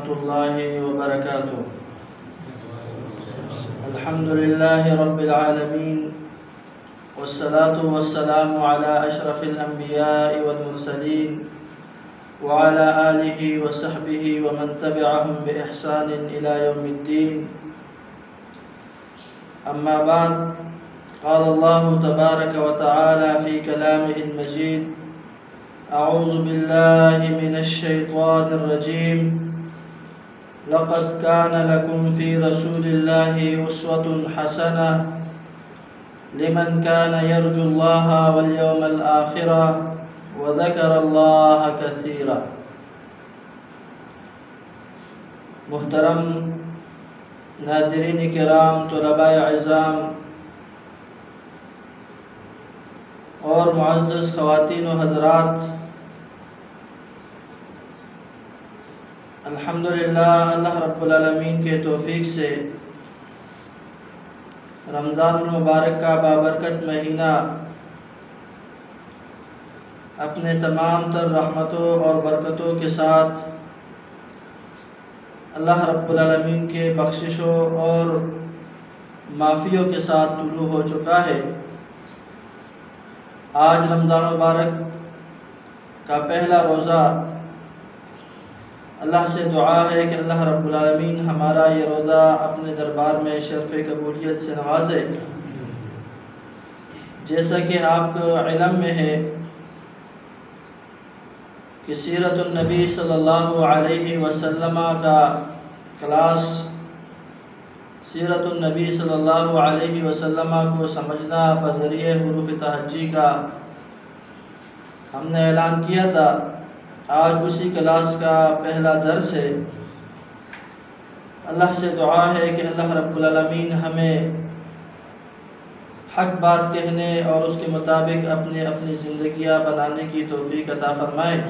ورحمة الله وبركاته. الحمد لله رب العالمين، والصلاة والسلام على أشرف الأنبياء والمرسلين وعلى آله وصحبه ومن تبعهم بإحسان إلى يوم الدين. أما بعد، قال الله تبارك وتعالى في كلامه المجيد: أعوذ بالله من الشيطان الرجيم. لقد كان لكم في رسول الله أسوة حسنة لمن كان يرجو الله واليوم الآخر وذكر الله كثيرا. محترم ناظرین کرام، طلباء اعزام اور معزز خواتین و حضرات، الحمدللہ اللہ رب العالمین کے توفیق سے رمضان المبارک کا بابرکت مہینہ اپنے تمام تر رحمتوں اور برکتوں کے ساتھ اللہ رب العالمین کے بخششوں اور معافیوں کے ساتھ طلوع ہو چکا ہے۔ آج رمضان مبارک کا پہلا روزہ، اللہ سے دعا ہے کہ اللہ رب العالمین ہمارا یہ روزہ اپنے دربار میں شرف قبولیت سے نوازے۔ جیسا کہ آپ کو علم میں ہے کہ سیرت النبی صلی اللہ علیہ وسلم کا کلاس، سیرت النبی صلی اللہ علیہ وسلم کو سمجھنا بذریعہ حروف تہجی کا ہم نے اعلان کیا تھا۔ آج اسی کلاس کا پہلا درس ہے۔ اللہ سے دعا ہے کہ اللہ رب العالمین ہمیں حق بات کہنے اور اس کے مطابق اپنی زندگیاں بنانے کی توفیق عطا فرمائے۔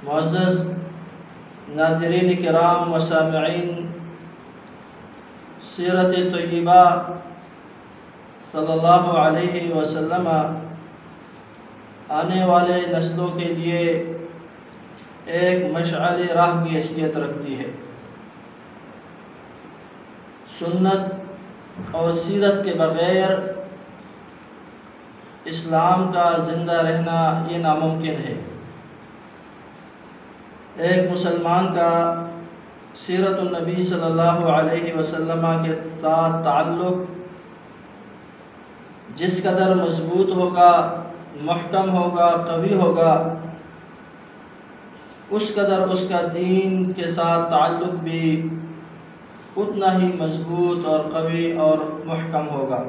معزز ناظرین کرام و سامعین، سیرت طیبہ صلی اللہ علیہ وسلم آنے والے نسلوں کے لیے ایک مشعل راہ کی حیثیت رکھتی ہے۔ سنت اور سیرت کے بغیر اسلام کا زندہ رہنا یہ ناممکن ہے۔ ایک مسلمان کا سیرت النبی صلی اللہ علیہ وسلم کے ساتھ تعلق جس قدر مضبوط ہوگا، محکم ہوگا، قوی ہوگا، اس قدر اس کا دین کے ساتھ تعلق بھی اتنا ہی مضبوط اور قوی اور محکم ہوگا۔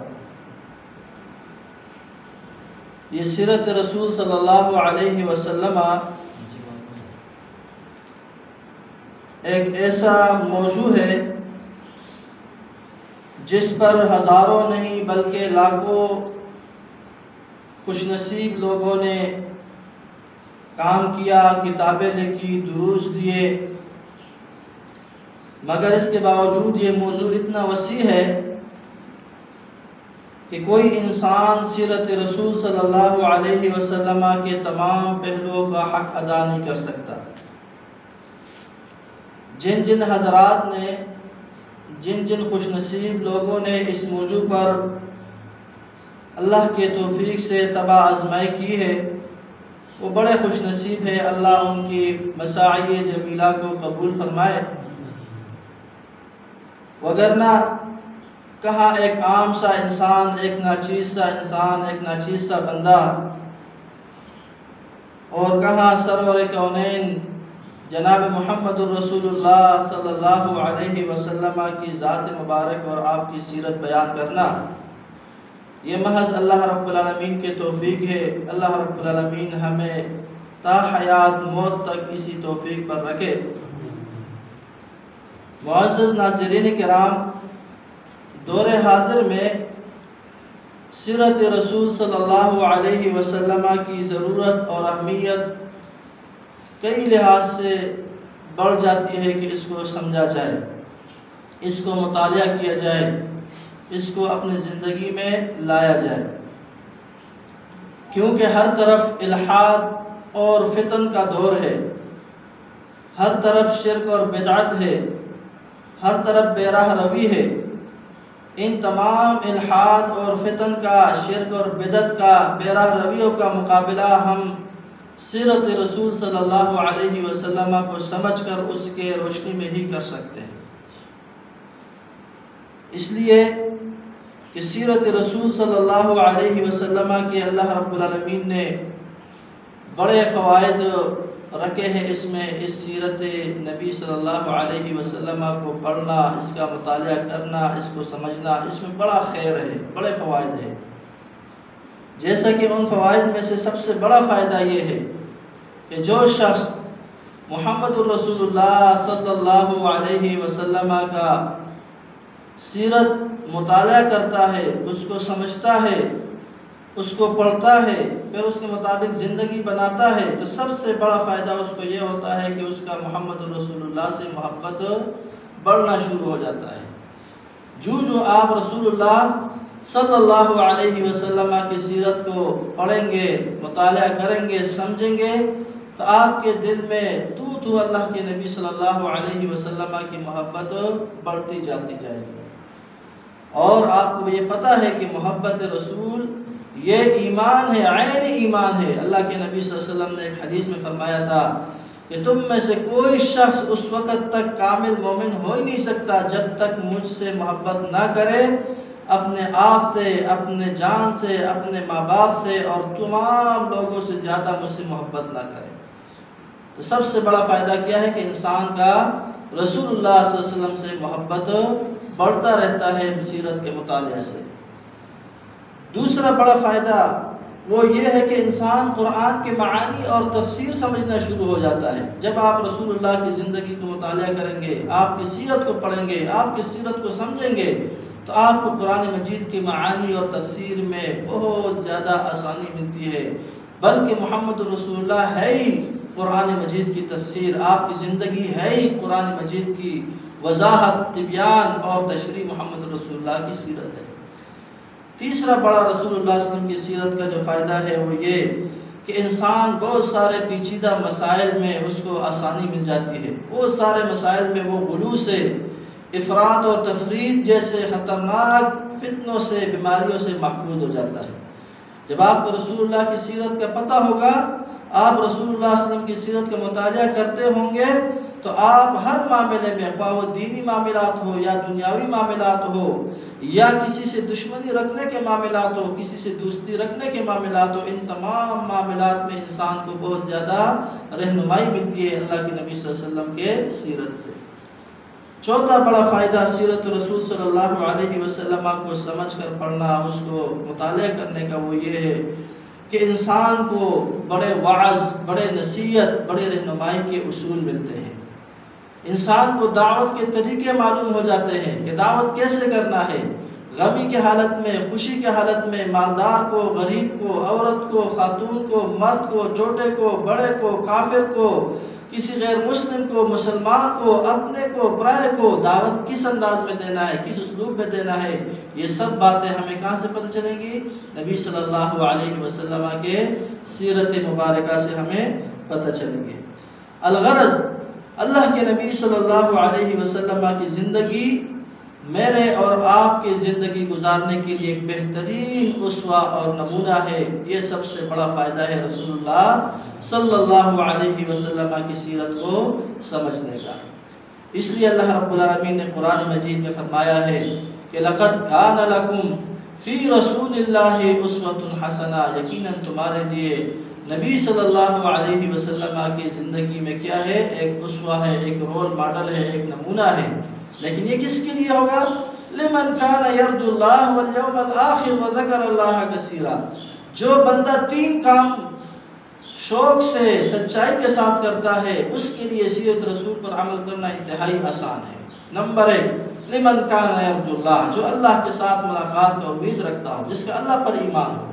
یہ سیرت رسول صلی اللہ علیہ وسلم ایک ایسا موضوع ہے جس پر ہزاروں نہیں بلکہ لاکھوں خوش نصیب لوگوں نے کام کیا، کتابیں لکھی، دروس دیے، مگر اس کے باوجود یہ موضوع اتنا وسیع ہے کہ کوئی انسان سیرت رسول صلی اللہ علیہ وسلم کے تمام پہلوؤں کا حق ادا نہیں کر سکتا۔ جن حضرات نے، جن خوش نصیب لوگوں نے اس موضوع پر اللہ کے توفیق سے طبع آزمائی کی ہے، وہ بڑے خوش نصیب ہیں۔ اللہ ان کی مساعی جمیلہ کو قبول فرمائے۔ وگرنہ کہاں ایک عام سا انسان، ایک ناچیز سا انسان، ایک ناچیز سا بندہ، اور کہاں سرور کونین جناب محمد الرسول اللہ صلی اللہ علیہ وسلم کی ذات مبارک اور آپ کی سیرت بیان کرنا، یہ محض اللہ رب العالمین کے توفیق ہے۔ اللہ رب العالمین ہمیں تا حیات موت تک اسی توفیق پر رکھے۔ معزز ناظرین کرام، دور حاضر میں سیرت رسول صلی اللہ علیہ وسلم کی ضرورت اور اہمیت کئی لحاظ سے بڑھ جاتی ہے کہ اس کو سمجھا جائے، اس کو مطالعہ کیا جائے، اس کو اپنی زندگی میں لایا جائے، کیونکہ ہر طرف الحاد اور فتن کا دور ہے۔ ہر طرف شرک اور بدعت ہے، ہر طرف بے راہ روی ہے۔ ان تمام الحاد اور فتن کا، شرک اور بدعت کا، بے راہ رویوں کا مقابلہ ہم سیرت رسول صلی اللہ علیہ وسلم کو سمجھ کر اس کے روشنی میں ہی کر سکتے ہیں۔ اس لیے کہ سیرت رسول صلی اللہ علیہ وسلم کے اللہ رب العالمین نے بڑے فوائد رکھے ہیں۔ اس میں اس سیرت نبی صلی اللہ علیہ وسلم کو پڑھنا، اس کا مطالعہ کرنا، اس کو سمجھنا، اس میں بڑا خیر ہے، بڑے فوائد ہیں۔ جیسا کہ ان فوائد میں سے سب سے بڑا فائدہ یہ ہے کہ جو شخص محمد الرسول اللہ صلی اللہ علیہ وسلم کا سیرت مطالعہ کرتا ہے، اس کو سمجھتا ہے، اس کو پڑھتا ہے، پھر اس کے مطابق زندگی بناتا ہے، تو سب سے بڑا فائدہ اس کو یہ ہوتا ہے کہ اس کا محمد الرسول اللہ سے محبت بڑھنا شروع ہو جاتا ہے۔ جو آپ رسول اللہ صلی اللہ علیہ وسلم کی سیرت کو پڑھیں گے، مطالعہ کریں گے، سمجھیں گے، تو آپ کے دل میں تو اللہ کے نبی صلی اللہ علیہ وسلم کی محبت بڑھتی جاتی جائے گی۔ اور آپ کو یہ پتہ ہے کہ محبت رسول یہ ایمان ہے، عین ایمان ہے۔ اللہ کے نبی صلی اللہ علیہ وسلم نے ایک حدیث میں فرمایا تھا کہ تم میں سے کوئی شخص اس وقت تک کامل مومن ہو ہی نہیں سکتا جب تک مجھ سے محبت نہ کرے، اپنے آپ سے، اپنے جان سے، اپنے ماں باپ سے اور تمام لوگوں سے زیادہ مجھ سے محبت نہ کرے۔ تو سب سے بڑا فائدہ کیا ہے کہ انسان کا رسول اللہ صلی اللہ علیہ وسلم سے محبت بڑھتا رہتا ہے سیرت کے مطالعے سے۔ دوسرا بڑا فائدہ وہ یہ ہے کہ انسان قرآن کے معانی اور تفسیر سمجھنا شروع ہو جاتا ہے۔ جب آپ رسول اللہ کی زندگی کو مطالعہ کریں گے، آپ کی سیرت کو پڑھیں گے، آپ کی سیرت کو سمجھیں گے، تو آپ کو قرآن مجید کے معانی اور تفسیر میں بہت زیادہ آسانی ملتی ہے۔ بلکہ محمد رسول اللہ ہے ہی قرآن مجید کی تفسیر، آپ کی زندگی ہے ہی قرآن مجید کی وضاحت، تبیان اور تشریح محمد رسول اللہ کی سیرت ہے۔ تیسرا بڑا رسول اللہ صلی اللہ علیہ وسلم کی سیرت کا جو فائدہ ہے وہ یہ کہ انسان بہت سارے پیچیدہ مسائل میں اس کو آسانی مل جاتی ہے، بہت سارے مسائل میں وہ غلو سے، افراط اور تفریط جیسے خطرناک فتنوں سے، بیماریوں سے محفوظ ہو جاتا ہے۔ جب آپ کو رسول اللہ کی سیرت کا پتہ ہوگا، آپ رسول اللہ صلی اللہ علیہ وسلم کی سیرت کا مطالعہ کرتے ہوں گے، تو آپ ہر معاملے میں، خواہ وہ دینی معاملات ہو یا دنیاوی معاملات ہو یا کسی سے دشمنی رکھنے کے معاملات ہو، کسی سے دوستی رکھنے کے معاملات ہو، ان تمام معاملات میں انسان کو بہت زیادہ رہنمائی ملتی ہے اللہ کے نبی صلی اللہ علیہ وسلم کے سیرت سے۔ چوتھا بڑا فائدہ سیرت رسول صلی اللہ علیہ وسلم کو سمجھ کر پڑھنا، اس کو مطالعہ کرنے کا وہ یہ ہے کہ انسان کو بڑے وعظ، بڑے نصیحت، بڑے رہنمائی کے اصول ملتے ہیں۔ انسان کو دعوت کے طریقے معلوم ہو جاتے ہیں کہ دعوت کیسے کرنا ہے، غمی کے حالت میں، خوشی کے حالت میں، مالدار کو، غریب کو، عورت کو، خاتون کو، مرد کو، چھوٹے کو، بڑے کو، کافر کو، کسی غیر مسلم کو، مسلمان کو، اپنے کو، پرائے کو دعوت کس انداز میں دینا ہے، کس اسلوب میں دینا ہے، یہ سب باتیں ہمیں کہاں سے پتہ چلیں گی؟ نبی صلی اللہ علیہ وسلم کے سیرت مبارکہ سے ہمیں پتہ چلیں گے۔ الغرض اللہ کے نبی صلی اللہ علیہ وسلم کی زندگی میرے اور آپ کی زندگی گزارنے کے لیے ایک بہترین اسوہ اور نمونہ ہے۔ یہ سب سے بڑا فائدہ ہے رسول اللہ صلی اللہ علیہ وسلم کی سیرت کو سمجھنے کا۔ اس لیے اللہ رب العالمین نے قرآن مجید میں فرمایا ہے کہ لَقَدْ كَانَ لَكُمْ فِي رَسُولِ اللَّهِ أُسْوَةٌ حَسَنَةٌ، یقیناً تمہارے لیے نبی صلی اللہ علیہ وسلم کی زندگی میں کیا ہے؟ ایک اسوہ ہے، ایک رول ماڈل ہے، ایک نمونہ ہے۔ لیکن یہ کس کے لیے ہوگا؟ لمن کان یرجو اللہ والیوم الآخر وذکر اللہ کثیرا، جو بندہ تین کام شوق سے، سچائی کے ساتھ کرتا ہے، اس کے لیے سیرت رسول پر عمل کرنا انتہائی آسان ہے۔ نمبر 1، لمن کان یرجو اللہ، جو اللہ کے ساتھ ملاقات کا امید رکھتا ہو، جس کا اللہ پر ایمان ہو،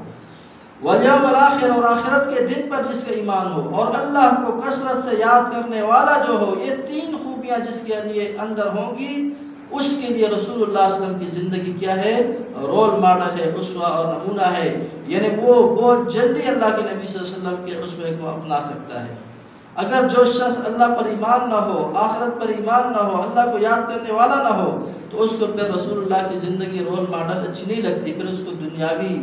والیوم الآخر، اور آخرت کے دن پر جس کا ایمان ہو، اور اللہ کو کثرت سے یاد کرنے والا جو ہو، یہ تین خوبیاں جس کے لیے اندر ہوں گی، اس کے لیے رسول اللہ صلی اللہ علیہ وسلم کی زندگی کیا ہے؟ رول ماڈل ہے، اسوہ اور نمونہ ہے۔ یعنی وہ بہت جلدی اللہ کے نبی صلی اللہ علیہ وسلم کے اسوے کو اپنا سکتا ہے۔ اگر جو شخص اللہ پر ایمان نہ ہو، آخرت پر ایمان نہ ہو، اللہ کو یاد کرنے والا نہ ہو، تو اس کو پھر رسول اللہ کی زندگی رول ماڈل اچھی نہیں لگتی، پھر اس کو دنیاوی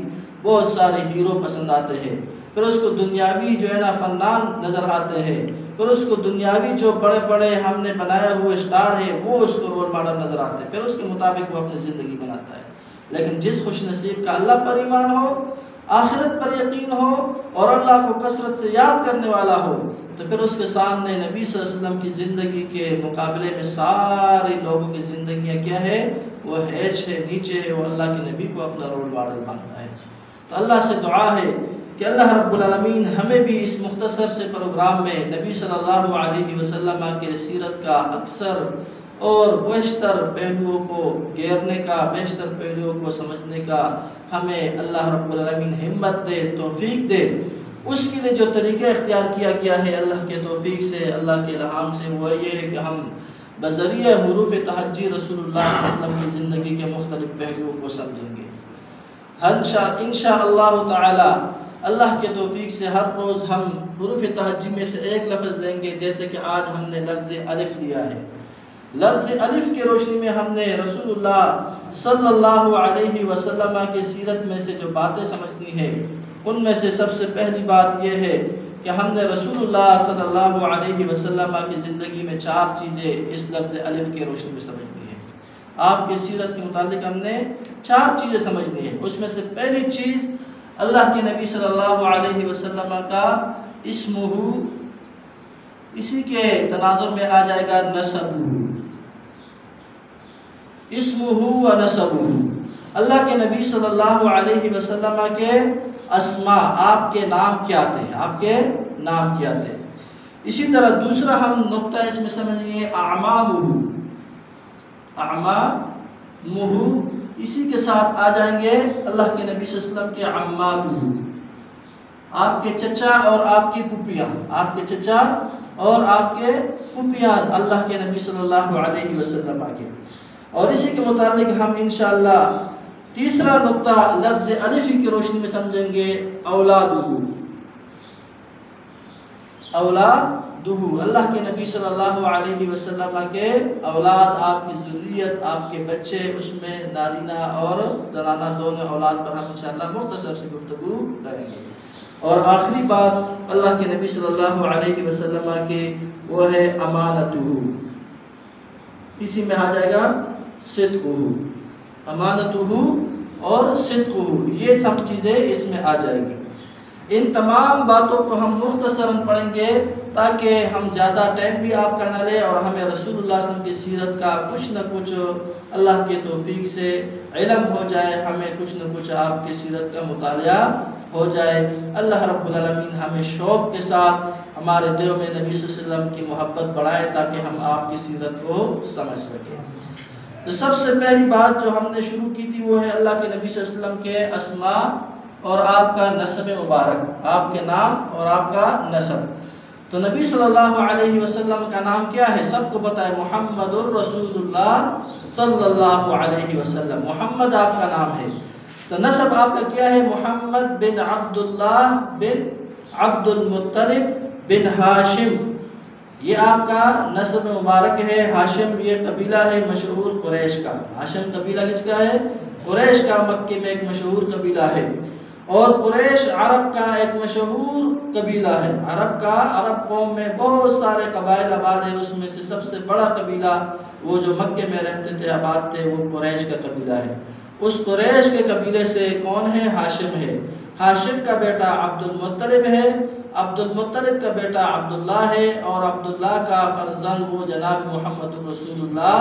بہت سارے ہیرو پسند آتے ہیں، پھر اس کو دنیاوی جو ہے نا فنان نظر آتے ہیں، پھر اس کو دنیاوی جو بڑے بڑے ہم نے بنائے ہوئے اسٹار ہیں وہ اس کو رول ماڈل نظر آتے ہیں، پھر اس کے مطابق وہ اپنی زندگی بناتا ہے۔ لیکن جس خوش نصیب کا اللہ پر ایمان ہو، آخرت پر یقین ہو اور اللہ کو کثرت سے یاد کرنے والا ہو، تو پھر اس کے سامنے نبی صلی اللہ علیہ وسلم کی زندگی کے مقابلے میں سارے لوگوں کی زندگیاں کیا ہے، وہ ہیچ ہے، نیچے ہے، وہ اللہ کے نبی کو اپنا رول ماڈل مانتا ہے۔ تو اللہ سے دعا ہے کہ اللہ رب العالمین ہمیں بھی اس مختصر سے پروگرام میں نبی صلی اللہ علیہ وسلم کے سیرت کا اکثر اور بیشتر پہلوؤں کو گھیرنے کا، بیشتر پہلوؤں کو سمجھنے کا ہمیں اللہ رب العالمین ہمت دے، توفیق دے۔ اس کے لیے جو طریقہ اختیار کیا گیا ہے اللہ کے توفیق سے، اللہ کے الہام سے، وہ یہ ہے کہ ہم بذریعہ حروف تہجی رسول اللہ صلی اللہ علیہ وسلم کی زندگی کے مختلف پہلوؤں کو سمجھیں گے۔ انشاءاللہ تعالی اللہ کے توفیق سے ہر روز ہم حروف تہجی میں سے ایک لفظ لیں گے، جیسے کہ آج ہم نے لفظ الف لیا ہے۔ لفظ الف کی روشنی میں ہم نے رسول اللہ صلی اللہ علیہ وسلم کی سیرت میں سے جو باتیں سمجھنی ہے، ان میں سے سب سے پہلی بات یہ ہے کہ ہم نے رسول اللہ صلی اللہ علیہ وسلم کی زندگی میں 4 چیزیں اس لفظ الف کی روشنی میں سمجھنی ہے۔ آپ کی سیرت کے متعلق ہم نے 4 چیزیں سمجھنی ہیں۔ اس میں سے پہلی چیز اللہ کے نبی صلی اللہ علیہ وسلم کا اسمہ، اسی کے تناظر میں آ جائے گا نسب، اسمہ و نسب۔ اللہ کے نبی صلی اللہ علیہ وسلم کے اسماء، آپ کے نام کیا تھے، آپ کے نام کیا تھے۔ اسی طرح دوسرا ہم نقطہ اس میں سمجھیں گے اعمامہ، اعمامہ، اسی کے ساتھ آ جائیں گے اللہ کے نبی صلی اللہ علیہ وسلم کے عماتہ، آپ کے چچا اور آپ کی پھوپھیاں، آپ کے چچا اور آپ کے پھوپھیاں اللہ کے نبی صلی اللہ علیہ وسلم کے۔ اور اسی کے متعلق ہم انشاءاللہ تیسرا نقطہ لفظ الف کی روشنی میں سمجھیں گے اولادہ، اولادہ، اللہ کے نبی صلی اللہ علیہ وسلم کے اولاد، آپ کی ذریت، آپ کے بچے، اس میں نارینہ اور زنانہ دونوں اولاد پر ہم انشاءاللہ مختصر سے گفتگو کریں گے۔ اور آخری بات اللہ کے نبی صلی اللہ علیہ وسلم کے وہ ہے امانتہ، اسی میں آ جائے گا صدقہ، امانتہ اور صدقہ، یہ سب چیزیں اس میں آ جائیں گی۔ ان تمام باتوں کو ہم مختصراً پڑھیں گے تاکہ ہم زیادہ ٹائم بھی آپ کا نہ لیں اور ہمیں رسول اللہ صلی اللہ علیہ وسلم کی سیرت کا کچھ نہ کچھ اللہ کے توفیق سے علم ہو جائے، ہمیں کچھ نہ کچھ آپ کی سیرت کا مطالعہ ہو جائے۔ اللہ رب العالمین ہمیں شوق کے ساتھ ہمارے دلوں میں نبی صلی اللہ علیہ وسلم کی محبت بڑھائے تاکہ ہم آپ کی سیرت کو سمجھ سکیں۔ تو سب سے پہلی بات جو ہم نے شروع کی تھی وہ ہے اللہ کے نبی صلی اللہ علیہ وسلم کے اسماء اور آپ کا نسب مبارک، آپ کے نام اور آپ کا نسب۔ تو نبی صلی اللہ علیہ وسلم کا نام کیا ہے؟ سب کو پتہ ہے، محمد الرسول اللہ صلی اللہ علیہ وسلم، محمد آپ کا نام ہے۔ تو نسب آپ کا کیا ہے؟ محمد بن عبداللہ بن عبد المطلب بن ہاشم، یہ آپ کا نسب مبارک ہے۔ ہاشم یہ قبیلہ ہے مشہور قریش کا، ہاشم قبیلہ کس کا ہے؟ قریش کا، مکے میں ایک مشہور قبیلہ ہے۔ اور قریش عرب کا ایک مشہور قبیلہ ہے، عرب قوم میں بہت سارے قبائل آباد ہیں، اس میں سے سب سے بڑا قبیلہ وہ جو مکے میں رہتے تھے، آباد تھے، وہ قریش کا قبیلہ ہے۔ اس قریش کے قبیلے سے کون ہے؟ ہاشم ہے۔ ہاشم کا بیٹا عبد المطلب ہے، عبد المطلب کا بیٹا عبداللہ ہے، اور عبداللہ کا فرزند وہ جناب محمد رسول اللہ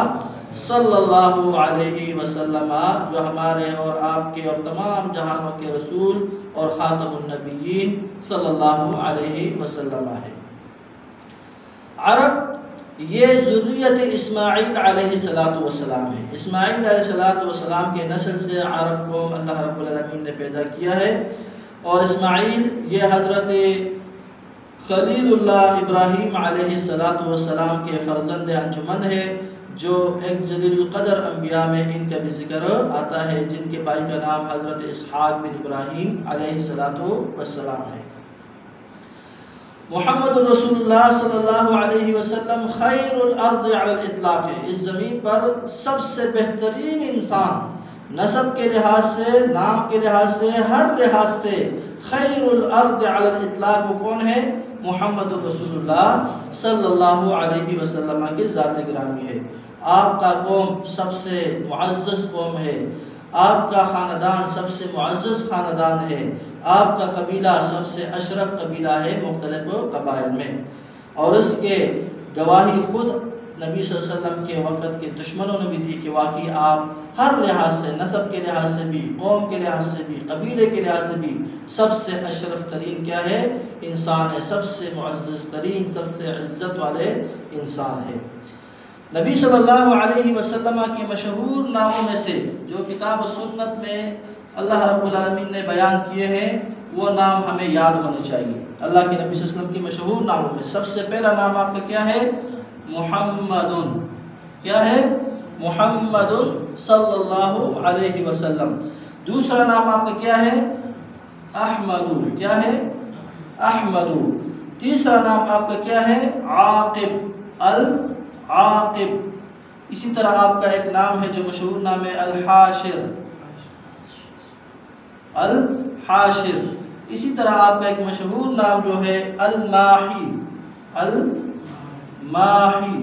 صلی اللہ علیہ وسلم، جو ہمارے اور آپ کے اور تمام جہانوں کے رسول اور خاتم النبیین صلی اللہ علیہ وسلم ہے۔ عرب یہ ذریت اسماعیل علیہ السلام ہے، اسماعیل علیہ السلام کے نسل سے عرب کو اللہ رب العالمین نے پیدا کیا ہے۔ اور اسماعیل یہ حضرت خلیل اللہ ابراہیم علیہ السلام کے فرزند انجمن ہے، جو ایک جلیل القدر انبیاء میں ان کا بھی ذکر آتا ہے، جن کے بھائی کا نام حضرت اسحاق بن ابراہیم علیہ السلام ہے۔ محمد رسول اللہ صلی اللہ علیہ وسلم خیر الارض علی الاطلاق ہے، اس زمین پر سب سے بہترین انسان، نسب کے لحاظ سے، نام کے لحاظ سے، ہر لحاظ سے خیر الارض علی الاطلاق وہ کون ہے؟ محمد رسول اللہ صلی اللہ علیہ وسلم کی ذات گرامی ہے۔ آپ کا قوم سب سے معزز قوم ہے، آپ کا خاندان سب سے معزز خاندان ہے، آپ کا قبیلہ سب سے اشرف قبیلہ ہے مختلف قبائل میں، اور اس کے گواہی خود نبی صلی اللہ علیہ وسلم کے وقت کے دشمنوں نے بھی دی کہ واقعی آپ ہر لحاظ سے، نسب کے لحاظ سے بھی، قوم کے لحاظ سے بھی، قبیلے کے لحاظ سے بھی سب سے اشرف ترین کیا ہے؟ انسان ہے، سب سے معزز ترین، سب سے عزت والے انسان ہے۔ نبی صلی اللہ علیہ وسلم کے مشہور ناموں میں سے جو کتاب و سنت میں اللہ رب العالمین نے بیان کیے ہیں وہ نام ہمیں یاد ہونے چاہیے۔ اللہ کے نبی صلی اللہ علیہ وسلم کے مشہور ناموں میں سب سے پہلا نام آپ کا کیا ہے؟ محمد۔ کیا ہے؟ محمد صلی اللہ علیہ وسلم۔ دوسرا نام آپ کا کیا ہے؟ احمد۔ کیا ہے؟ احمد۔ تیسرا نام آپ کا کیا ہے؟ عاقب، العاقب۔ اسی طرح آپ کا ایک نام ہے جو مشہور نام ہے الحاشر، الحاشر۔ اسی طرح آپ کا ایک مشہور نام جو ہے الماحی، الماحی۔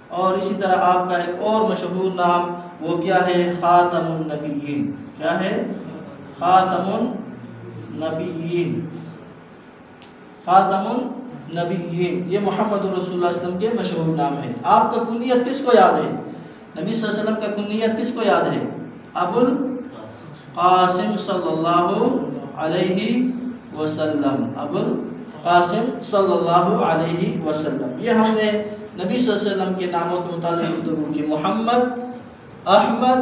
اور اسی طرح آپ کا ایک اور مشہور نام وہ کیا ہے؟ خاتم النبیین۔ کیا ہے؟ خاتم النبیین، خاتم النبیین۔ یہ محمد رسول اللہ صلی اللہ علیہ وسلم کے مشہور نام ہے۔ آپ کا کنیت کس کو یاد ہے؟ نبی صلی اللہ علیہ وسلم کا کنیت کس کو یاد ہے؟ ابو القاسم صلی اللہ علیہ وسلم، ابو القاسم صلی اللہ علیہ وسلم۔ یہ ہم نے نبی صلی اللہ علیہ وسلم کے ناموں کے متعلق گفتگو کی۔ محمد، احمد،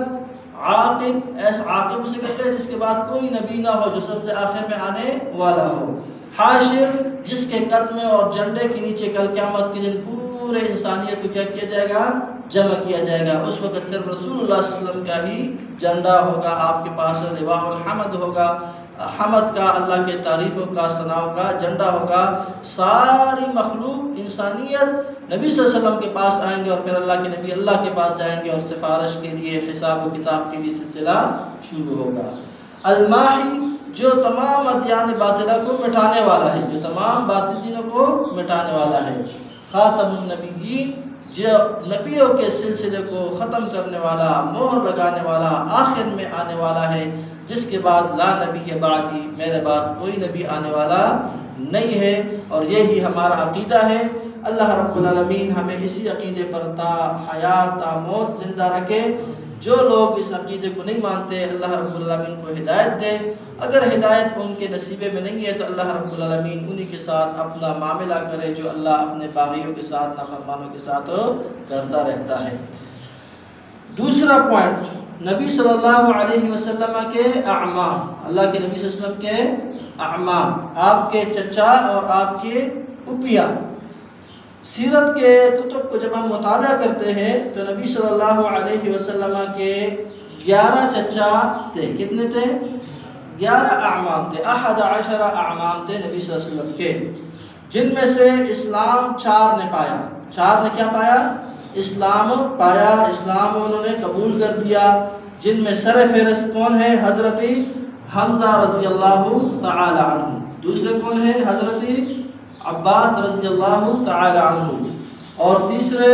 عاقب۔ ایسا عاقب اسے کہتے ہیں جس کے بعد کوئی نبی نہ ہو، جو سب سے آخر میں آنے والا ہو۔ حاشر، جس کے قدمے اور جھنڈے کے نیچے کل قیامت کے دن پورے انسانیت کو کیا کیا جائے گا؟ جمع کیا جائے گا۔ اس وقت صرف رسول اللہ صلی اللہ علیہ وسلم کا ہی جھنڈا ہوگا، آپ کے پاس لواء الحمد ہوگا، حمد کا، اللہ کے تعریفوں کا، ثناؤں کا جھنڈا ہوگا۔ ساری مخلوق، انسانیت نبی صلی اللہ علیہ وسلم کے پاس آئیں گے، اور پھر اللہ کے نبی اللہ کے پاس جائیں گے اور سفارش کے لیے، حساب و کتاب کے لیے سلسلہ شروع ہوگا۔ الماحی، جو تمام ادیان باطلہ کو مٹانے والا ہے، جو تمام باطل دینوں کو مٹانے والا ہے۔ خاتم النبیین، جو نبیوں کے سلسلے کو ختم کرنے والا، مہر لگانے والا، آخر میں آنے والا ہے، جس کے بعد لا نبی بعدی، میرے بعد کوئی نبی آنے والا نہیں ہے، اور یہی ہمارا عقیدہ ہے۔ اللہ رب العالمین ہمیں اسی عقیدے پر تا حیات تا موت زندہ رکھے۔ جو لوگ اس عقیدے کو نہیں مانتے، اللہ رب العالمین کو ہدایت دے۔ اگر ہدایت ان کے نصیبے میں نہیں ہے تو اللہ رب العالمین انہی کے ساتھ اپنا معاملہ کرے جو اللہ اپنے باغیوں کے ساتھ، نافرمانوں کے ساتھ کرتا رہتا ہے۔ دوسرا پوائنٹ، نبی صلی اللہ علیہ وسلم کے اعمام، اللہ کے نبی صلی اللہ علیہ وسلم کے اعمام، آپ کے چچا اور آپ کے پھوپھیاں۔ سیرت کے کتب کو جب ہم مطالعہ کرتے ہیں تو نبی صلی اللہ علیہ وسلم کے 11 چچا تھے۔ کتنے تھے؟ 11 اعمام تھے، 11 اعمام تھے نبی صلی اللہ علیہ وسلم کے، جن میں سے اسلام 4 نے پایا۔ 4 نے کیا پایا؟ اسلام پایا، اسلام انہوں نے قبول کر دیا، جن میں سر فہرست کون ہے؟ حضرت حمزہ رضی اللہ تعالی عنہ۔ دوسرے کون ہیں؟ حضرت عباس رضی اللہ تعالی عنہ۔ اور تیسرے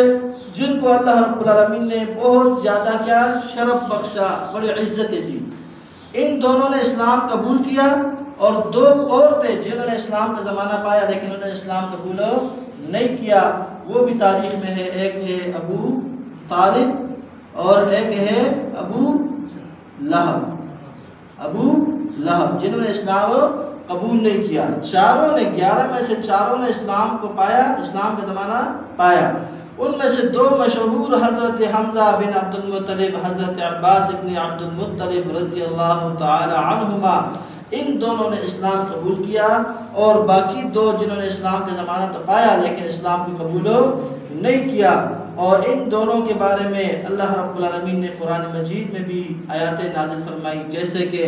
جن کو اللہ رب العالمین نے بہت زیادہ کیا شرف بخشا، بڑی عزتیں دی، ان دونوں نے اسلام قبول کیا، اور 2 اور تھے جنہوں نے اسلام کا زمانہ پایا لیکن انہوں نے اسلام قبول نہیں کیا، وہ بھی تاریخ میں ہے۔ ایک ہے ابو طالب اور ایک ہے ابو لہب، ابو لہب، جنہوں نے اسلام قبول نہیں کیا۔ چاروں نے، 11 میں سے 4 نے اسلام کو پایا، اسلام کا زمانہ پایا۔ ان میں سے 2 مشہور، حضرت حمزہ بن عبد المطلب، حضرت عباس بن عبد المطلب رضی اللہ تعالی عنہما، ان دونوں نے اسلام قبول کیا، اور باقی 2 جنہوں نے اسلام کا زمانہ تو پایا لیکن اسلام کو قبول نہیں کیا۔ اور ان دونوں کے بارے میں اللہ رب العالمین نے قرآن مجید میں بھی آیاتیں نازل فرمائی، جیسے کہ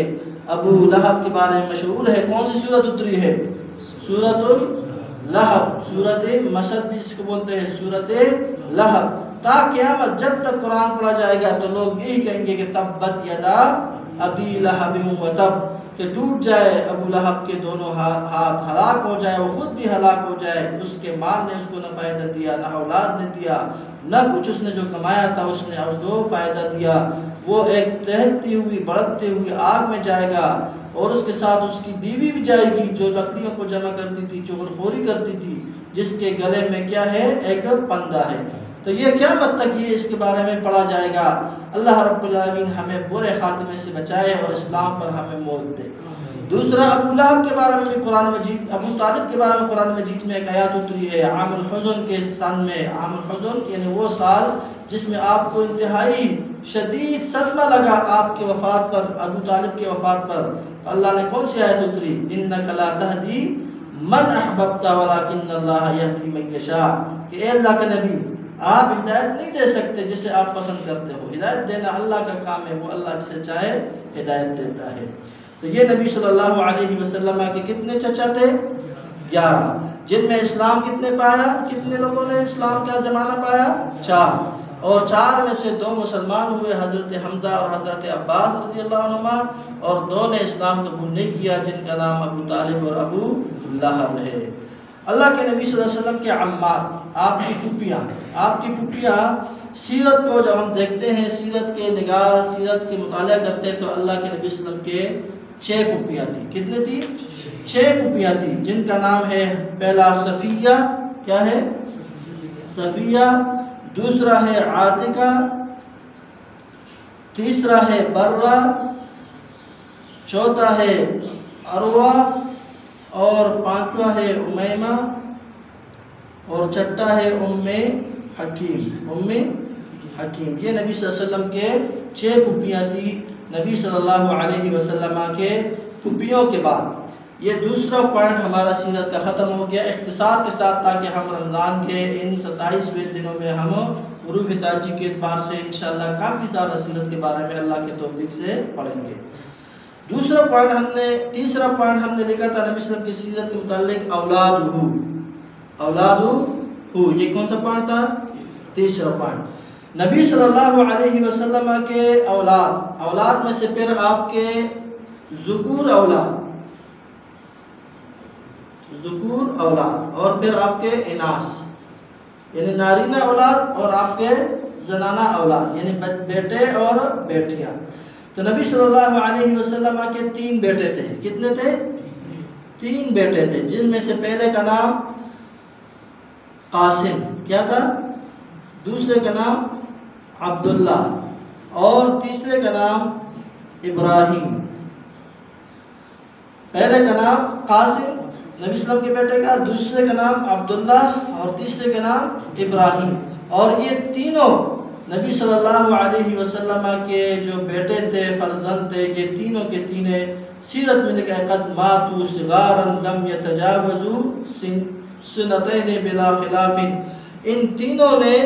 ابو لہب کے بارے میں مشہور ہے، کون سی سورت اتری ہے؟ سورت لہب، سورت مسد بھی اس کو بولتے ہیں، سورت لہب. تا قیامت جب تک قرآن پڑھا جائے گا تو لوگ یہی کہیں گے کہ تبت یدا ابی لہب و تب، کہ ٹوٹ جائے ابو لہب کے دونوں ہاتھ، ہلاک ہو جائے، وہ خود بھی ہلاک ہو جائے. اس کے مال نے اس کو نہ فائدہ دیا، نہ اولاد نے دیا، نہ کچھ اس نے جو کمایا تھا اس نے اس کو فائدہ دیا. وہ ایک دہتی ہوئی بڑکتی ہوئی آگ میں جائے گا، اور اس کے ساتھ اس کی بیوی بھی جائے گی جو لکڑیوں کو جمع کرتی تھی، چغلخوری کرتی تھی، جس کے گلے میں کیا ہے؟ ایک پندہ ہے. تو یہ قیامت تک یہ اس کے بارے میں پڑھا جائے گا. اللہ رب العالمین ہمیں برے خاتمے سے بچائے اور اسلام پر ہمیں موت دے. دوسرا، ابو لہب کے بارے میں بھی قرآن مجید، ابو طالب کے بارے میں قرآن مجید میں ایک آیات اتری ہے عام الحزن کے سن میں. عام الحزن یعنی وہ سال جس میں آپ کو انتہائی شدید صدمہ لگا آپ کی وفات پر، ابو طالب کی وفات پر. تو اللہ نے کون سی آیت اتری؟ انک لا تہدی من احببت ولکن اللہ یہدی من یشاء، کہ اے اللہ کے نبی آپ ہدایت نہیں دے سکتے جسے آپ پسند کرتے ہو. ہدایت دینا اللہ کا کام ہے، وہ اللہ جسے چاہے ہدایت دیتا ہے. تو یہ نبی صلی اللہ علیہ وسلم کے کتنے چچا تھے؟ 11، جن میں اسلام کتنے پایا؟ کتنے لوگوں نے اسلام کا زمانہ پایا؟ 4. اور 4 میں سے 2 مسلمان ہوئے، حضرت حمزہ اور حضرت عباس رضی اللہ عنہما، اور 2 نے اسلام قبول نہیں کیا جن کا نام ابو طالب اور ابو لہب ہے. اللہ کے نبی صلی اللہ علیہ وسلم کے عمات، آپ کی پھوپھیاں، سیرت کو جب ہم دیکھتے ہیں، سیرت کے نگاہ، سیرت کے مطالعہ کرتے ہیں تو اللہ کے نبی صلی اللہ علیہ وسلم کے 6 پھوپھیاں تھیں. کتنے تھی؟ 6 پھوپھیاں تھیں، جن کا نام ہے پہلا صفیہ، کیا ہے؟ صفیہ. دوسرا ہے عاتقہ، تیسرا ہے برہ، چوتھا ہے عروہ، اور 5واں ہے امیمہ، اور چھٹا ہے ام حکیم. یہ نبی صلی اللہ علیہ وسلم کے 6 پھوپھیاں تھی. نبی صلی اللہ علیہ وسلم کے پھوپھیوں کے بعد یہ دوسرا پوائنٹ ہمارا سیرت کا ختم ہو گیا اختصار کے ساتھ، تاکہ ہم رمضان کے ان 27ویں دنوں میں ہم حروف تاجی کے اعتبار سے انشاءاللہ کافی زیادہ سیرت کے بارے میں اللہ کے توفیق سے پڑھیں گے. تیسرا پوائنٹ ہم نے لکھا تھا نبی صلی اللہ علیہ وسلم کی سیرت کے متعلق اولاد ہو. یہ کون سا پوائنٹ تھا؟ تیسرا پوائنٹ. نبی صلی اللہ علیہ وسلم کے اولاد میں سے پھر آپ کے ذکور اولاد اور پھر آپ کے اناث یعنی نارینہ اولاد اور آپ کے زنانہ اولاد یعنی بیٹے اور بیٹیاں. تو نبی صلی اللہ علیہ وسلم کے 3 بیٹے تھے. کتنے تھے؟ 3 بیٹے تھے، جن میں سے پہلے کا نام قاسم، کیا تھا؟ دوسرے کا نام عبداللہ، اور تیسرے کا نام ابراہیم. پہلے کا نام قاسم نبی صلی اللہ علیہ وسلم کے بیٹے کا، دوسرے کا نام عبداللہ، اور تیسرے کا نام ابراہیم. اور یہ تینوں نبی صلی اللہ علیہ وسلم کے جو بیٹے تھے، فرزند تھے، یہ تینوں کے تینے سیرت میں لکھا ہے قد ماتوا صغارا لم يتجاوزوا سنتین بلا خلاف. ان تینوں نے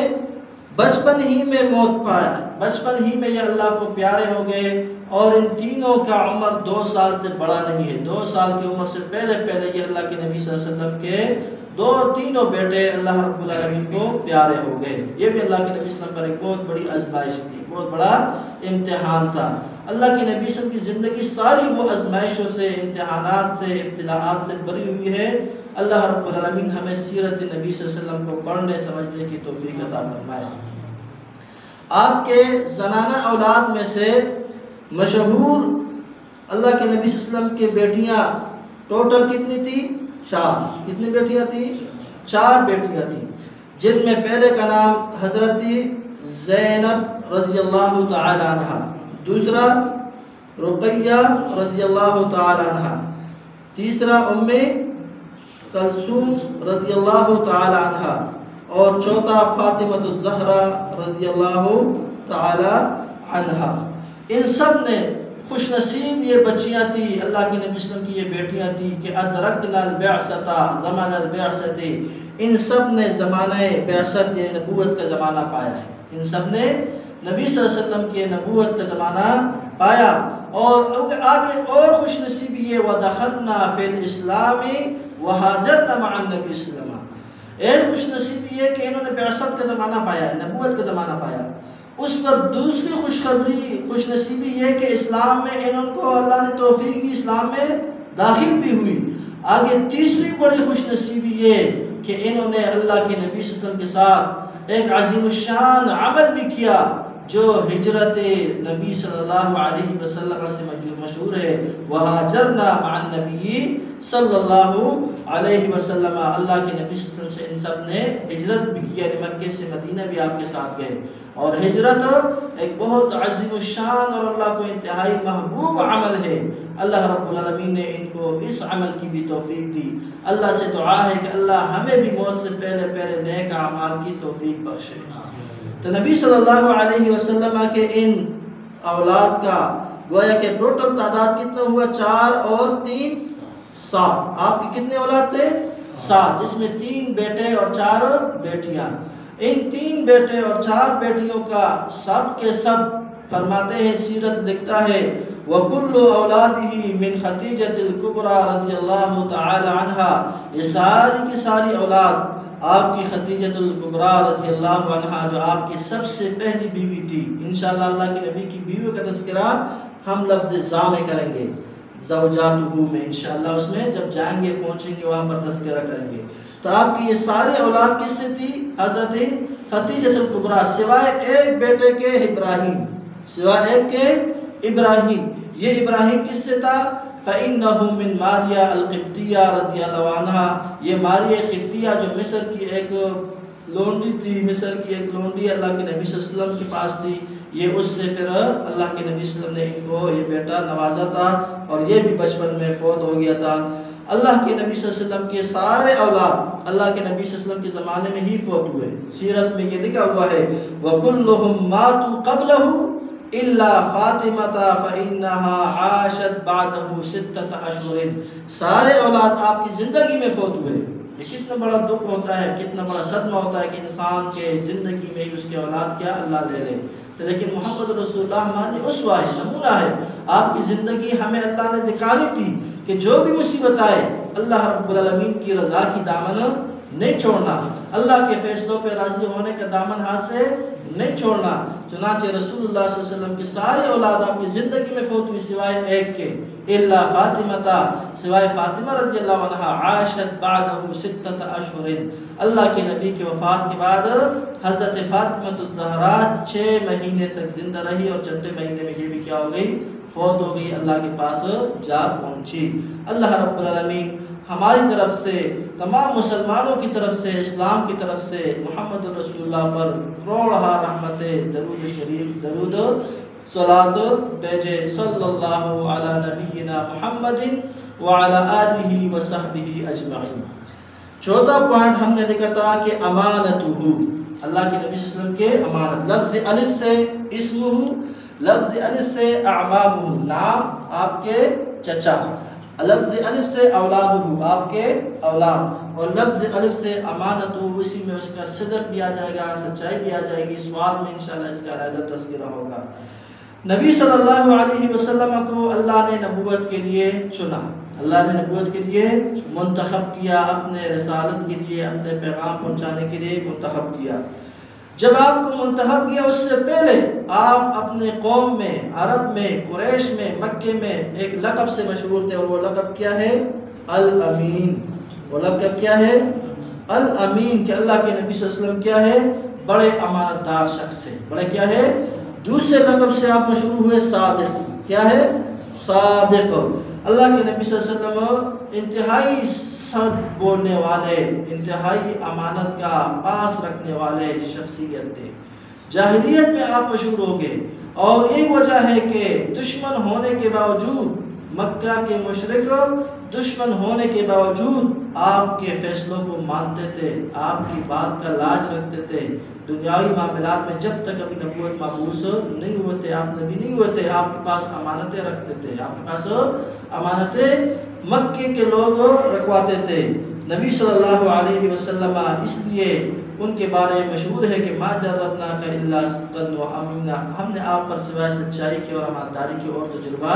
بچپن ہی میں موت پایا، بچپن ہی میں یہ اللہ کو پیارے ہو گئے، اور ان تینوں کا عمر 2 سال سے بڑا نہیں ہے. 2 سال کی عمر سے پہلے یہ اللہ کے نبی صلی اللہ علیہ وسلم کے تینوں بیٹے اللہ رب العالمین کو پیارے ہو گئے. یہ بھی اللہ کے نبی صلی اللہ علیہ وسلم پر ایک بہت بڑی آزمائش تھی، بہت بڑا امتحان تھا. اللہ کے نبی صلی اللہ علیہ وسلم کی زندگی ساری وہ آزمائشوں سے، امتحانات سے، ابتلاءات سے بری ہوئی ہے. اللہ رب العالمین ہمیں سیرت نبی صلی اللہ علیہ وسلم کو پڑھنے سمجھنے کی توفیق عطا فرمائے. آپ کے زنانہ اولاد میں سے مشہور اللہ کے نبی صلی اللہ علیہ وسلم کے بیٹیاں ٹوٹل کتنی تھی؟ 4. کتنی بیٹیاں تھیں؟ 4 بیٹیاں تھیں، جن میں پہلے کا نام حضرت زینب رضی اللہ تعالی عنہ، دوسرا رقیہ رضی اللہ تعالی عنہ، تیسرا ام کلثوم رضی اللہ تعالی عنہ، اور چوتھا فاطمہ الزہرا رضی اللہ تعالی عنہ. ان سب نے خوش نصیب یہ بچیاں تھی، اللہ کے نبی صلی اللہ علیہ وسلم کی یہ بیٹیاں تھی کہ ادرکنا البعثۃ زمان البعثۃ. ان سب نے زمانہ بعثت یعنی نبوت کا زمانہ پایا ہے. ان سب نے نبی صلی اللہ علیہ وسلم کی نبوت کا زمانہ پایا. اور آگے اور خوش نصیبی یہ وَدَخَلْنَا فِي الْإِسْلَامِ وہاجرنا مع النبی صلی اللہ علیہ وسلم. ایک خوش نصیبی یہ کہ انہوں نے بعثت کا زمانہ پایا، نبوت کا زمانہ پایا. اس پر دوسری خوش نصیبی یہ کہ اسلام میں انہوں کو اللہ نے توفیق دی، اسلام میں داخل بھی ہوئی. آگے تیسری بڑی خوش نصیبی یہ کہ انہوں نے اللہ کے نبی صلی اللہ علیہ وسلم کے ساتھ ایک عظیم الشان عمل بھی کیا جو ہجرت نبی صلی اللہ علیہ وسلم سے مشہور ہے. وہاجرنا مع النبی صلی اللہ علیہ وسلم. اللہ کے نبی صلی اللہ علیہ وسلم سے ان سب نے ہجرت بھی کیا، مکے سے مدینہ بھی آپ کے ساتھ گئے. اور ہجرت ایک بہت عظیم الشان اور اللہ کو انتہائی محبوب عمل ہے. اللہ رب العالمین نے ان کو اس عمل کی بھی توفیق دی. اللہ سے دعا ہے کہ اللہ ہمیں بھی موت سے پہلے نیک اعمال کی توفیق بخشے. تو نبی صلی اللہ علیہ وسلم کے ان اولاد کا گویا کہ ٹوٹل تعداد کتنا ہوا؟ 4 اور 3 7. آپ کے کتنے اولاد تھے؟ 7، جس میں 3 بیٹے اور 4 بیٹیاں. ان 3 بیٹے اور 4 بیٹیوں کا سب کے سب فرماتے ہیں، سیرت لکھتا ہے وَكُلُّ أَوْلَادِهِ مِنْ خَدِیجَةِ الْكُبْرَى رضی اللہ تعالی عنہا. یہ ساری کی ساری اولاد آپ کی خدیجۃ الکبریٰ رضی اللہ عنہا جو آپ کی سب سے پہلی بیوی تھی. انشاءاللہ اللہ کے نبی کی بیوی کا تذکرہ ہم لفظ زا میں کریں گے، زوجاتہ میں انشاءاللہ، اس میں جب جائیں گے پہنچیں گے وہاں پر تذکرہ کریں گے. تو آپ کی یہ ساری اولاد کس سے تھی؟ حضرت خدیجۃ الکبریٰ، سوائے ایک بیٹے کے ابراہیم، سوائے ایک کے ابراہیم. یہ ابراہیم کس سے تھا؟ فَإِنَّهُ مِن ماریہ القبطیہ رضی اللہ عنہا. یہ ماریہ قبطیہ جو مصر کی ایک لونڈی تھی، مصر کی ایک لونڈی اللہ کے نبی صلی اللہ علیہ وسلم کے پاس تھی. یہ اس سے پھر اللہ کے نبی صلی اللہ علیہ وسلم نے ان کو یہ بیٹا نوازا تھا اور یہ بھی بچپن میں فوت ہو گیا تھا. اللہ کے نبی صلی اللہ علیہ وسلم کے سارے اولاد اللہ کے نبی صلی اللہ علیہ وسلم کے زمانے میں ہی فوت ہوئے. سیرت میں یہ لکھا ہوا ہے وَكُلُّهُمْ مَاتُوا قَبْلَهُ إِلَّا فَاطِمَةَ فَإِنَّهَا عَاشَتْ بَعْدَهُ 6 أشهر. سارے اولاد آپ کی زندگی میں فوت ہوئے. یہ کتنا بڑا دکھ ہوتا ہے، کتنا بڑا صدمہ ہوتا ہے کہ انسان کے زندگی میں ہی اس کے اولاد کیا اللہ لے لے. لیکن محمد رسول اللہ ہمارے اسوہ ہے، نمونہ ہے. آپ کی زندگی ہمیں اللہ نے دکھانی تھی کہ جو بھی مصیبت آئے اللہ رب العالمین کی رضا کی دامن نہیں چھوڑنا، اللہ کے فیصلوں پہ راضی ہونے کا دامن ہاتھ سے نہیں چھوڑنا. چنانچہ رسول اللہ صلی اللہ علیہ وسلم کے سارے اولاد آپ کی زندگی میں فوت ہوئی سوائے ایک کے، الا فاطمہ، سوائے فاطمہ رضی اللہ عنہا، عاشت بعدہ 6 أشهر. اللہ کے نبی کی وفات کے بعد حضرت فاطمہ الزہرا 6 مہینے تک زندہ رہی اور چوتھے مہینے میں یہ بھی کیا ہو گئی؟ فوت ہو گئی، اللہ کے پاس جا پہنچی. اللہ رب العالمین ہماری طرف سے، تمام مسلمانوں کی طرف سے، اسلام کی طرف سے محمد رسول اللہ پر کروڑہا رحمت، درود شریف، درود صلاۃ بھیجے. صلی اللہ علی نبینا محمد وعلی آلہ وصحبہ اجمعین. چوتھا پوائنٹ ہم نے لکھا تھا کہ امانتہ، اللہ کے نبی صلی اللہ علیہ وسلم کے امانت. لفظ الف سے اسمہ، لفظ الف سے اعمامہ، نام آپ کے چچا، لفظ الف سے اولادہ آپ کے اولاد، اور لفظ الف سے امانتہ، اسی میں اس کا صدق بھی آ جائے گا، سچائی بھی آ جائے گی. سوال میں انشاءاللہ اس کا علیحدہ تذکرہ ہوگا. نبی صلی اللہ علیہ وسلم کو اللہ نے نبوت کے لیے چنا، اللہ نے نبوت کے لیے منتخب کیا، اپنے رسالت کے لیے، اپنے پیغام پہنچانے کے لیے منتخب کیا. جب آپ کو منتخب کیا اس سے پہلے آپ اپنے قوم میں، عرب میں، قریش میں، مکے میں ایک لقب سے مشہور تھے، اور وہ لقب کیا ہے؟ الامین. وہ لقب کیا ہے؟ الامین. کہ اللہ کے نبی صلی اللہ علیہ وسلم کیا ہے؟ بڑے امانت دار شخص ہے. بڑے کیا ہے؟ دوسرے لقب سے آپ مشہور ہوئے صادق. کیا ہے؟ صادق. اللہ کے نبی صلی اللہ علیہ وسلم انتہائی سچ بولنے والے، انتہائی امانت کا پاس رکھنے والے شخصیت تھے. جاہلیت میں آپ مشہور ہو گئے، اور ایک وجہ ہے کہ دشمن ہونے کے باوجود، مکہ کے مشرک دشمن ہونے کے باوجود آپ کے فیصلوں کو مانتے تھے، آپ کی بات کا لاج رکھتے تھے. دنیاوی معاملات میں جب تک ابھی نبوت مبعوث نہیں ہوئے تھے، آپ نبی نہیں ہوئے تھے، آپ کے پاس امانتیں رکھتے تھے، آپ کے پاس امانتیں مکے کے لوگ رکھواتے تھے. نبی صلی اللہ علیہ وسلم اس لیے ان کے بارے میں مشہور ہے کہ ما جربناک الا صدقا وامینا، ہم نے آپ پر سوائے سچائی کی اور امانتداری کی اور تجربہ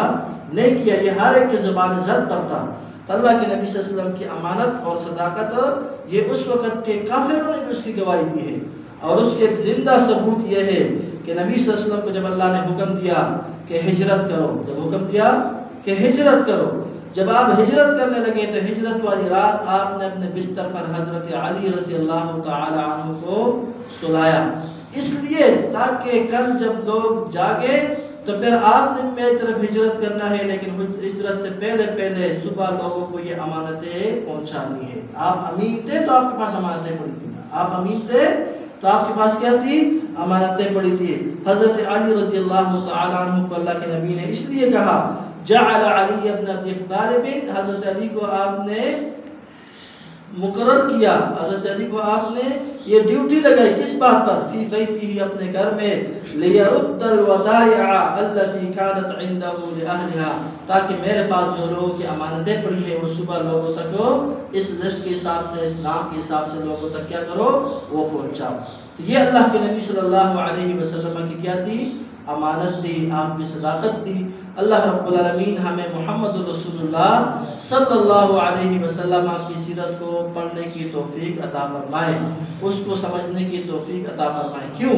نہیں کیا. یہ ہر ایک کے زبان زد پر تھا. تو اللہ کے نبی صلی اللہ علیہ وسلم کی امانت اور صداقت یہ اس وقت کے کافروں نے بھی اس کی گواہی دی ہے، اور اس کے ایک زندہ ثبوت یہ ہے کہ نبی صلی اللہ علیہ وسلم کو جب اللہ نے حکم دیا کہ ہجرت کرو، جب حکم دیا کہ ہجرت کرو، جب آپ ہجرت کرنے لگے تو ہجرت والی رات آپ نے اپنے بستر پر حضرت علی رضی اللہ تعالی عنہ کو سلایا، اس لیے تاکہ کل جب لوگ جاگے تو پھر آپ نے میری طرف ہجرت کرنا ہے، لیکن ہجرت سے پہلے پہلے صبح لوگوں کو یہ امانتیں پہنچانی ہے۔ آپ امین تھے تو آپ کے پاس امانتیں پڑی تھیں، آپ امین تھے تو آپ کے پاس کیا تھی؟ امانتیں پڑی تھی۔ حضرت علی رضی اللہ تعالی عنہ کو اللہ کے نبی نے اس لیے کہا جعل علی ابن ابی طالب، حضرت علی کو آپ نے مقرر کیا، حضرت علی کو آپ نے یہ ڈیوٹی لگائی کس بات پر؟ فی بیتہ، ہی اپنے گھر میں، لیرد الودائع التي كانت عنده لأهلها، تاکہ میرے پاس جو لوگوں کی امانتیں پڑی ہیں وہ صبح لوگوں تک اس لسٹ کے حساب سے، اس نام کے حساب سے لوگوں تک کیا کرو؟ وہ پہنچاؤ۔ تو یہ اللہ کے نبی صلی اللہ علیہ وسلم کی کیا تھی؟ امانت دی، آپ کی صداقت دی۔ اللہ رب العالمین ہمیں محمد رسول اللہ صلی اللہ علیہ وسلم کی سیرت کو پڑھنے کی توفیق عطا فرمائے، اس کو سمجھنے کی توفیق عطا فرمائے۔ کیوں؟